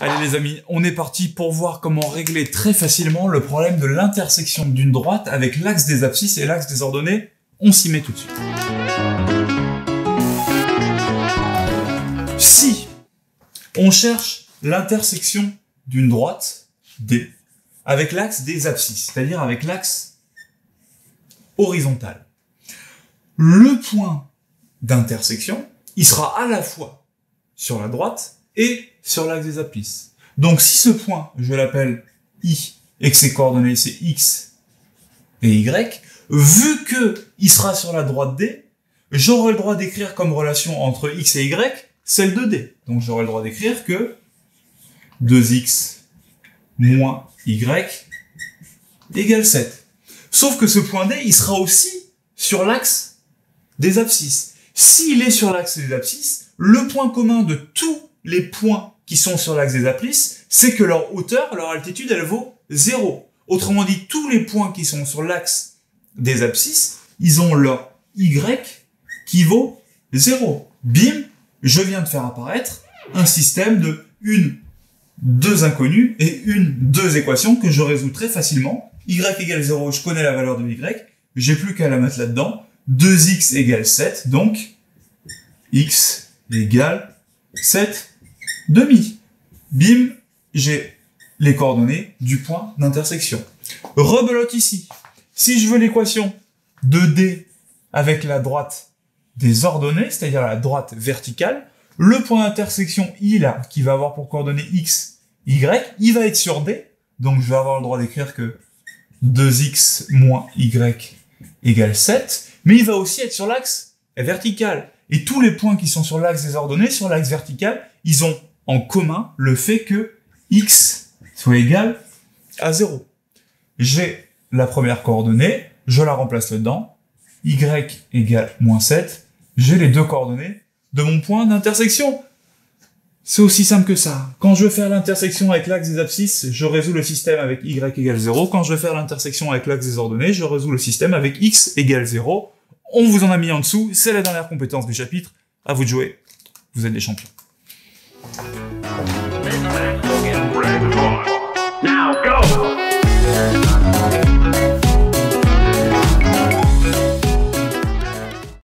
Allez les amis, on est parti pour voir comment régler très facilement le problème de l'intersection d'une droite avec l'axe des abscisses et l'axe des ordonnées. On s'y met tout de suite. Si on cherche l'intersection d'une droite D avec l'axe des abscisses, c'est-à-dire avec l'axe horizontal, le point d'intersection, il sera à la fois sur la droite et sur l'axe des abscisses. Donc si ce point, je l'appelle I, et que ses coordonnées c'est X et Y, vu que il sera sur la droite D, j'aurai le droit d'écrire comme relation entre X et Y celle de D. Donc j'aurai le droit d'écrire que 2X moins Y égale 7. Sauf que ce point D, il sera aussi sur l'axe des abscisses. S'il est sur l'axe des abscisses, le point commun de tous les points qui sont sur l'axe des abscisses, c'est que leur hauteur, leur altitude, elle vaut 0. Autrement dit, tous les points qui sont sur l'axe des abscisses, ils ont leur Y qui vaut 0. Bim, je viens de faire apparaître un système de deux inconnues et deux équations que je résous très facilement. Y égale 0, je connais la valeur de Y, j'ai plus qu'à la mettre là-dedans. 2x égale 7, donc x égale 7 demi. Bim, j'ai les coordonnées du point d'intersection. Rebelote ici. Si je veux l'équation de D avec la droite des ordonnées, c'est-à-dire la droite verticale, le point d'intersection I là, qui va avoir pour coordonnées x, y, il va être sur D, donc je vais avoir le droit d'écrire que 2x moins y égale 7, mais il va aussi être sur l'axe vertical. Et tous les points qui sont sur l'axe des ordonnées, sur l'axe vertical, ils ont en commun le fait que x soit égal à 0. J'ai la première coordonnée, je la remplace là-dedans, y égale moins 7, j'ai les deux coordonnées de mon point d'intersection. C'est aussi simple que ça. Quand je veux faire l'intersection avec l'axe des abscisses, je résous le système avec y égale 0. Quand je veux faire l'intersection avec l'axe des ordonnées, je résous le système avec x égale 0. On vous en a mis en dessous, c'est la dernière compétence du chapitre. À vous de jouer, vous êtes des champions.